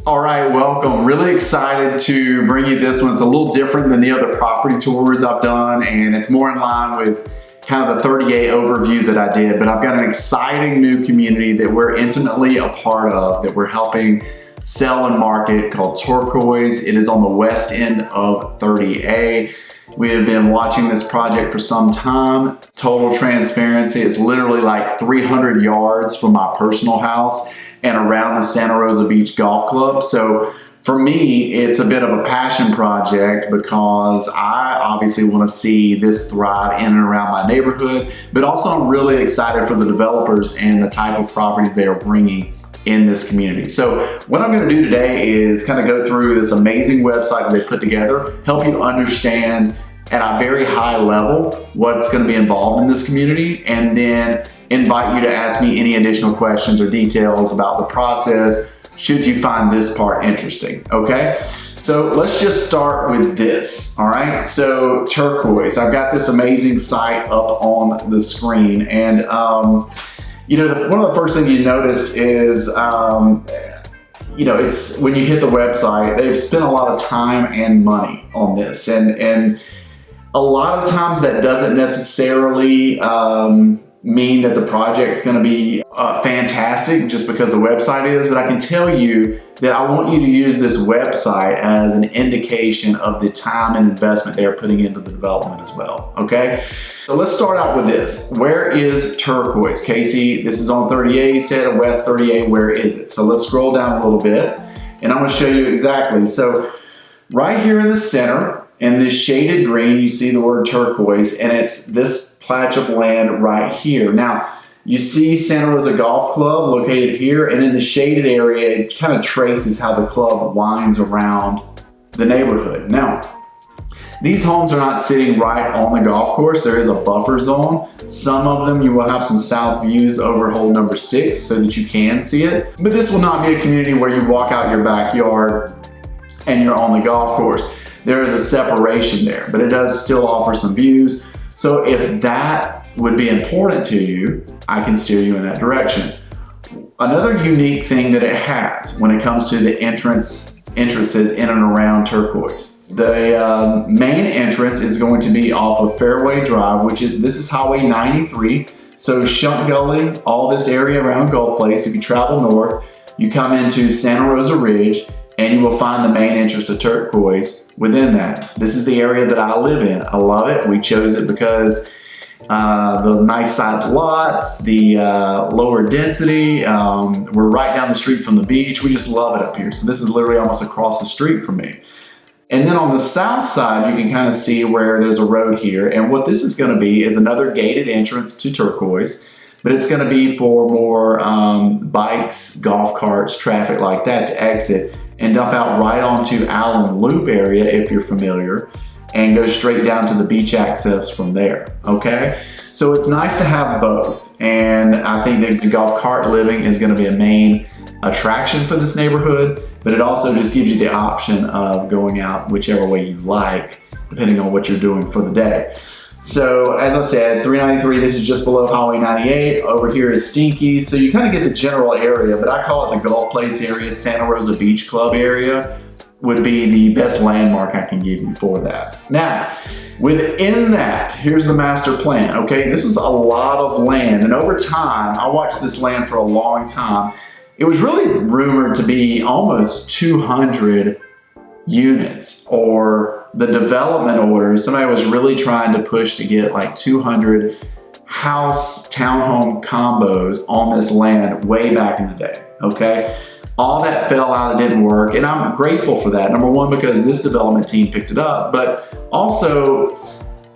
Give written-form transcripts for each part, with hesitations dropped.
All right, welcome. Really excited to bring you this one. It's a little different than the other property tours I've done, and it's more in line with kind of the 38 overview that I did, but I've got an exciting new community that we're intimately a part of, that we're helping sell and market, called Turquoise. It is on the west end of 30A. We have been watching this project for some time. Total transparency, it's literally like 300 yards from my personal house and around the Santa Rosa Beach Golf Club. So for me, it's a bit of a passion project because I obviously want to see this thrive in and around my neighborhood, but also I'm really excited for the developers and the type of properties they are bringing in this community. So what I'm going to do today is kind of go through this amazing website that they put together, help you understand at a very high level what's going to be involved in this community, and then invite you to ask me any additional questions or details about the process should you find this part interesting, okay? So let's just start with this, all right? So Turquoise, I've got this amazing site up on the screen, and you know, one of the first things you notice is you know, it's when you hit the website, they've spent a lot of time and money on this, and a lot of times that doesn't necessarily mean that the project's going to be fantastic just because the website is, but I can tell you that I want you to use this website as an indication of the time and investment they're putting into the development as well, okay? So let's start out with this. Where is Turquoise? Casey, this is on 30A, you said, West 30A, where is it? So let's scroll down a little bit, and I'm going to show you exactly. So right here in the center, in this shaded green, you see the word turquoise, and it's this patch of land right here. Now, you see Santa Rosa Golf Club located here, and in the shaded area, it kind of traces how the club winds around the neighborhood. Now, these homes are not sitting right on the golf course. There is a buffer zone. Some of them you will have some south views over hole number 6 so that you can see it. But this will not be a community where you walk out your backyard and you're on the golf course. There is a separation there, but it does still offer some views. So if that would be important to you, I can steer you in that direction. Another unique thing that it has when it comes to the entrances in and around Turquoise. The main entrance is going to be off of Fairway Drive, this is Highway 93. So Shunt Gully, all this area around Gulf Place, if you travel north, you come into Santa Rosa Ridge, and you will find the main entrance to Turquoise within that. This is the area that I live in. I love it. We chose it because the nice sized lots, the lower density, we're right down the street from the beach. We just love it up here. So this is literally almost across the street from me. And then on the south side, you can kind of see where there's a road here. And what this is gonna be is another gated entrance to Turquoise, but it's gonna be for more bikes, golf carts, traffic like that to exit and dump out right onto Allen Loop area, if you're familiar, and go straight down to the beach access from there, okay? So it's nice to have both, and I think that the golf cart living is gonna be a main attraction for this neighborhood, but it also just gives you the option of going out whichever way you like, depending on what you're doing for the day. So as I said, 393, this is just below Highway 98. Over here is Stinky. So you kind of get the general area, but I call it the Golf Place area. Santa Rosa Beach Club area would be the best landmark I can give you for that. Now, within that, here's the master plan, okay? This was a lot of land, and over time, I watched this land for a long time. It was really rumored to be almost 200 units, or the development orders. Somebody was really trying to push to get like 200 house townhome combos on this land way back in the day, okay? All that fell out, it didn't work, and I'm grateful for that. Number one, because this development team picked it up, but also,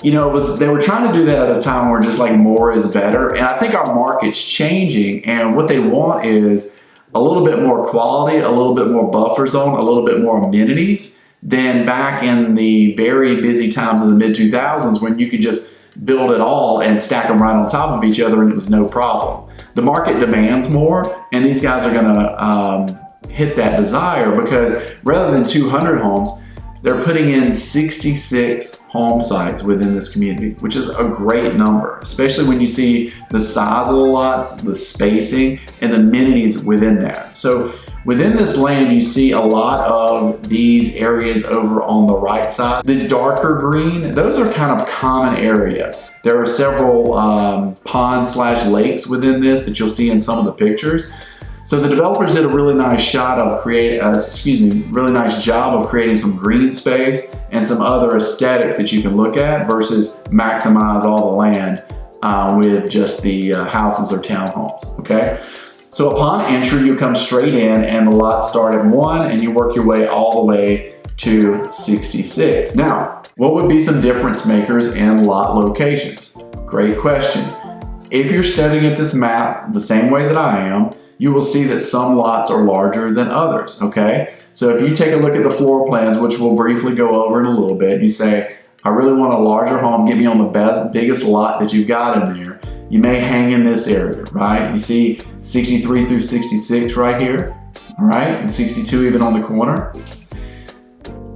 you know, they were trying to do that at a time where just like more is better, and I think our market's changing, and what they want is a little bit more quality, a little bit more buffer zone, a little bit more amenities than back in the very busy times of the mid-2000s when you could just build it all and stack them right on top of each other and it was no problem. The market demands more, and these guys are gonna hit that desire because rather than 200 homes, they're putting in 66 home sites within this community, which is a great number, especially when you see the size of the lots, the spacing, and the amenities within that. So Within this land, you see a lot of these areas over on the right side. The darker green, those are kind of common area. There are several ponds/lakes within this that you'll see in some of the pictures. So the developers did a really nice really nice job of creating some green space and some other aesthetics that you can look at versus maximize all the land with just the houses or townhomes, okay? So upon entry, you come straight in and the lots start at 1 and you work your way all the way to 66. Now, what would be some difference makers in lot locations? Great question. If you're studying at this map the same way that I am, you will see that some lots are larger than others, okay? So if you take a look at the floor plans, which we'll briefly go over in a little bit, you say, I really want a larger home, get me on the biggest lot that you've got in there. You may hang in this area, right? You see 63 through 66 right here, all right? And 62 even on the corner.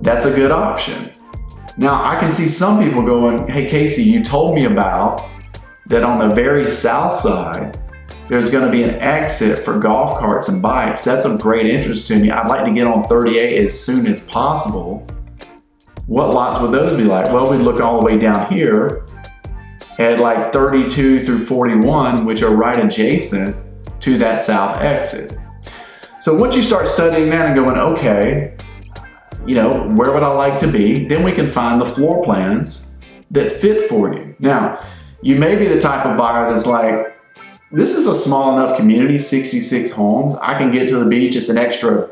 That's a good option. Now, I can see some people going, hey, Casey, you told me about that on the very south side, there's gonna be an exit for golf carts and bikes. That's of great interest to me. I'd like to get on 38 as soon as possible. What lots would those be like? Well, we'd look all the way down here at like 32 through 41, which are right adjacent to that south exit. So once you start studying that and going, okay, you know, where would I like to be? Then we can find the floor plans that fit for you. Now, you may be the type of buyer that's like, this is a small enough community, 66 homes. I can get to the beach. It's an extra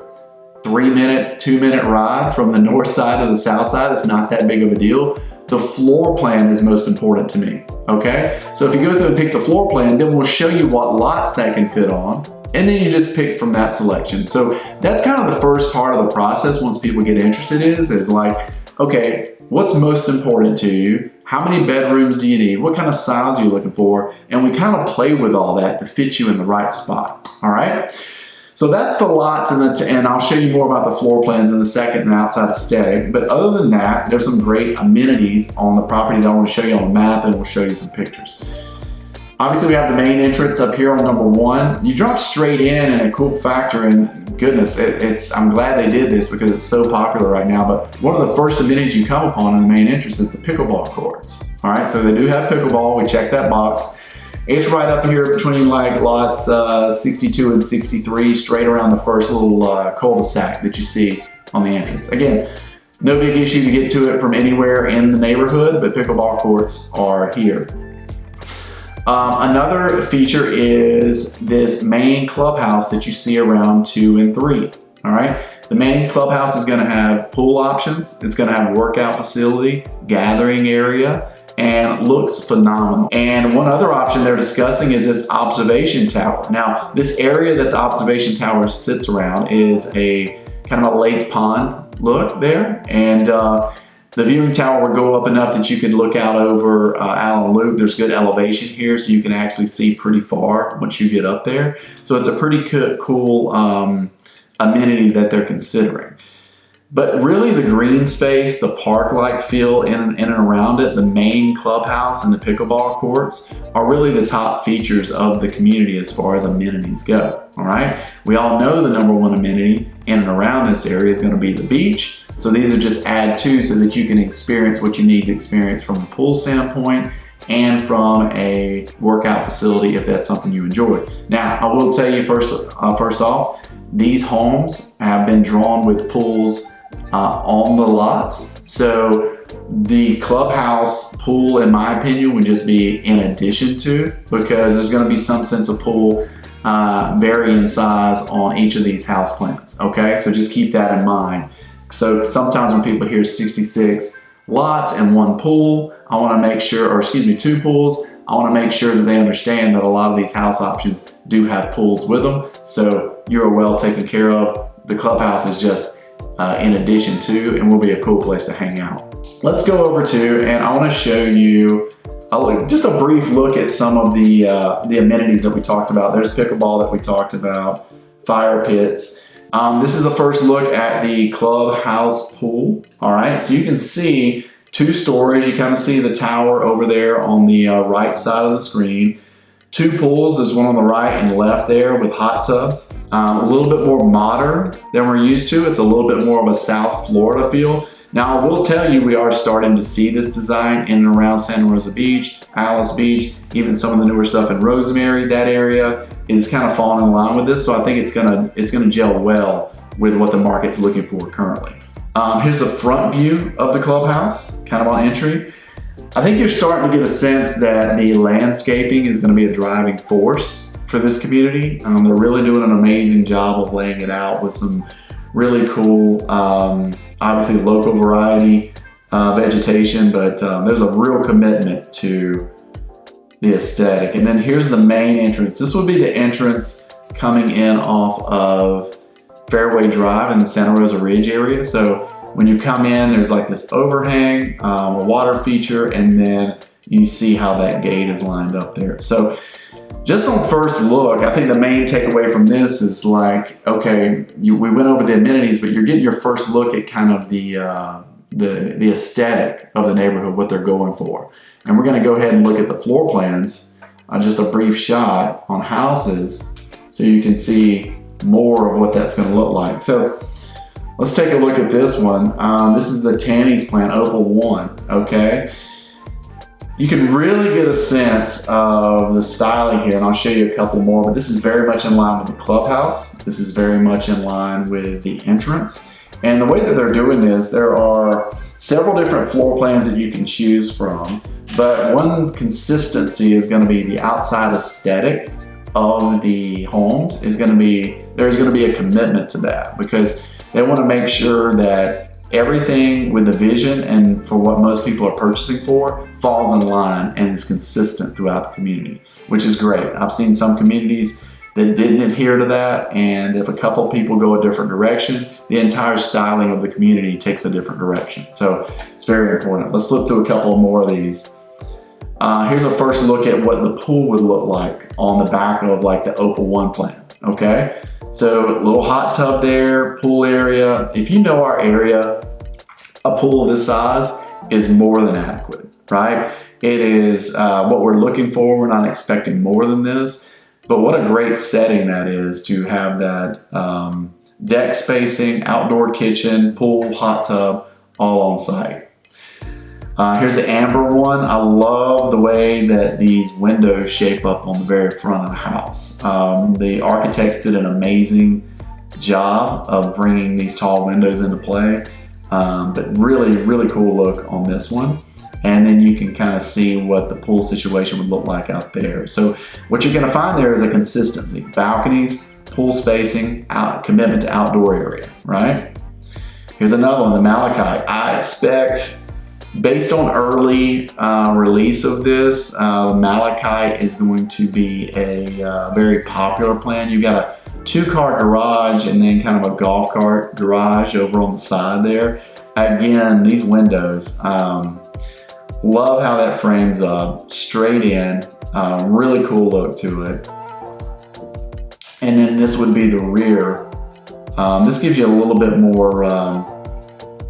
3-minute, 2-minute ride from the north side to the south side. It's not that big of a deal. The floor plan is most important to me, okay? So if you go through and pick the floor plan, then we'll show you what lots that can fit on, and then you just pick from that selection. So that's kind of the first part of the process once people get interested is like, okay, what's most important to you? How many bedrooms do you need? What kind of size are you looking for? And we kind of play with all that to fit you in the right spot, all right? So that's the lots, and I'll show you more about the floor plans in a second and outside aesthetic. But other than that, there's some great amenities on the property that I want to show you on the map, and we'll show you some pictures. Obviously, we have the main entrance up here on number 1. You drop straight in, and a cool factor, and goodness, I'm glad they did this because it's so popular right now, but one of the first amenities you come upon in the main entrance is the pickleball courts. All right, so they do have pickleball. We checked that box. It's right up here between like lots 62 and 63, straight around the first little cul-de-sac that you see on the entrance. Again, no big issue to get to it from anywhere in the neighborhood, but pickleball courts are here. Another feature is this main clubhouse that you see around 2 and 3. All right, the main clubhouse is going to have pool options. It's going to have workout facility, gathering area, and looks phenomenal. And one other option they're discussing is this observation tower. Now, this area that the observation tower sits around is a kind of a lake pond look there, and the viewing tower will go up enough that you can look out over Allen Loop. There's good elevation here, so you can actually see pretty far once you get up there. So it's a pretty cool amenity that they're considering. But really the green space, the park-like feel in and around it, the main clubhouse and the pickleball courts are really the top features of the community as far as amenities go, all right? We all know the number one amenity in and around this area is gonna be the beach. So these are just add to so that you can experience what you need to experience from a pool standpoint and from a workout facility if that's something you enjoy. Now, I will tell you first off, these homes have been drawn with pools on the lots. So the clubhouse pool, in my opinion, would just be in addition to, because there's gonna be some sense of pool vary in size on each of these house plans, okay? So just keep that in mind. So sometimes when people hear 66 lots and 1 pool, I wanna make sure, or excuse me, 2 pools, I wanna make sure that they understand that a lot of these house options do have pools with them. So you're well taken care of. The clubhouse is just in addition to, and will be a cool place to hang out. Let's go over to, and I want to show you just a brief look at some of the amenities that we talked about. There's pickleball that we talked about, fire pits. This is a first look at the clubhouse pool. All right, so you can see 2 stories. You kind of see the tower over there on the right side of the screen. 2 pools. There's one on the right and left there with hot tubs. A little bit more modern than we're used to. It's a little bit more of a South Florida feel. Now, I will tell you, we are starting to see this design in and around Santa Rosa Beach, Alice Beach, even some of the newer stuff in Rosemary. That area is kind of falling in line with this, so I think it's gonna gel well with what the market's looking for currently. Here's the front view of the clubhouse, kind of on entry. I think you're starting to get a sense that the landscaping is gonna be a driving force for this community. They're really doing an amazing job of laying it out with some really cool, obviously local variety vegetation, but there's a real commitment to the aesthetic. And then here's the main entrance. This would be the entrance coming in off of Fairway Drive in the Santa Rosa Ridge area. So when you come in, there's like this overhang, a water feature, and then you see how that gate is lined up there. So just on first look, I think the main takeaway from this is like, okay, we went over the amenities, but you're getting your first look at kind of the aesthetic of the neighborhood, what they're going for. And we're gonna go ahead and look at the floor plans, just a brief shot on houses, so you can see more of what that's gonna look like. So let's take a look at this one. This is the Tanny's plan, Opal 1, okay? You can really get a sense of the styling here, and I'll show you a couple more, but this is very much in line with the clubhouse. This is very much in line with the entrance. And the way that they're doing this, there are several different floor plans that you can choose from, but one consistency is gonna be the outside aesthetic of the homes there's gonna be a commitment to that, because they wanna make sure that everything with the vision and for what most people are purchasing for falls in line and is consistent throughout the community, which is great. I've seen some communities that didn't adhere to that, and if a couple people go a different direction, the entire styling of the community takes a different direction. So it's very important. Let's flip through a couple more of these. Here's a first look at what the pool would look like on the back of like the Opal 1 plan, okay? So a little hot tub there, pool area. If you know our area, a pool of this size is more than adequate, right? It is what we're looking for. We're not expecting more than this, but what a great setting that is to have that deck spacing, outdoor kitchen, pool, hot tub, all on site. Here's the amber one. I love the way that these windows shape up on the very front of the house. The architects did an amazing job of bringing these tall windows into play, but really, really cool look on this one. And then you can kind of see what the pool situation would look like out there. So what you're gonna find there is a consistency. Balconies, pool spacing, commitment to outdoor area, right? Here's another one, the Malachite. I expect, based on early release of this, Malachite is going to be a very popular plan. You've got a 2-car garage and then kind of a golf cart garage over on the side there. Again, these windows, love how that frames up, straight in, really cool look to it. And then this would be the rear. This gives you a little bit more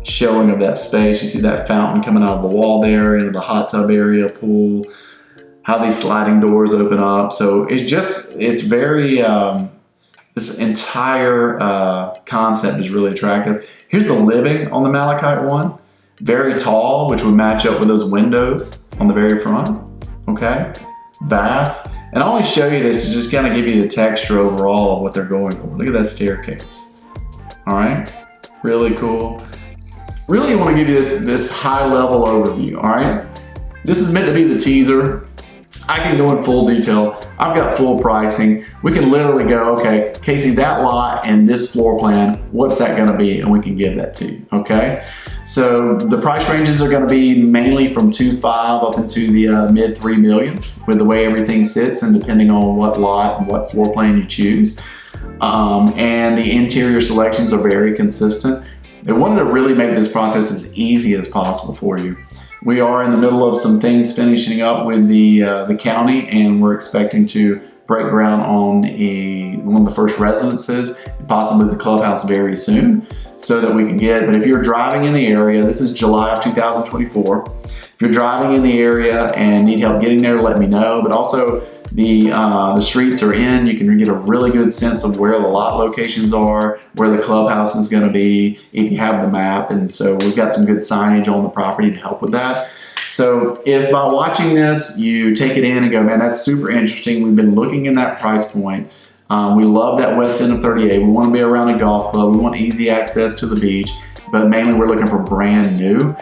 showing of that space. You see that fountain coming out of the wall there into the hot tub area, pool, how these sliding doors open up. So it's very, this entire concept is really attractive. Here's the living on the Malachite one. Very tall, which would match up with those windows on the very front, okay? Bath. And I only show you this to just kind of give you the texture overall of what they're going for. Look at that staircase, all right? Really cool. Really want to give you this high level overview, all right? This is meant to be the teaser. I can go in full detail. I've got full pricing. We can literally go, okay, Casey, that lot and this floor plan, what's that gonna be? And we can give that to you, okay? So the price ranges are gonna be mainly from 2.5 up into the mid 3 millions with the way everything sits and depending on what lot and what floor plan you choose. And the interior selections are very consistent. They wanted to really make this process as easy as possible for you. We are in the middle of some things finishing up with the county, and we're expecting to break ground on one of the first residences, possibly the clubhouse very soon, so that we can get, but if you're driving in the area, this is July of 2024. If you're driving in the area and need help getting there, let me know. But also, the streets are in, you can get a really good sense of where the lot locations are, where the clubhouse is going to be if you have the map. And so we've got some good signage on the property to help with that. So if by watching this, you take it in and go, man, that's super interesting. We've been looking in that price point. We love that west end of 38. We want to be around a golf club. We want easy access to the beach, but mainly we're looking for brand new.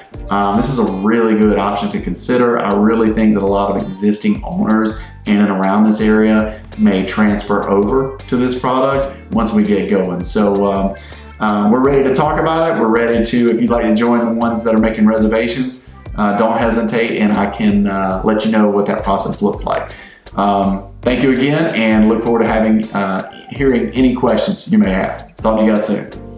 This is a really good option to consider. I really think that a lot of existing owners in and around this area may transfer over to this product once we get going. So we're ready to talk about it. We're ready to, if you'd like to join the ones that are making reservations, don't hesitate, and I can let you know what that process looks like. Thank you again, and look forward to hearing any questions you may have. Talk to you guys soon.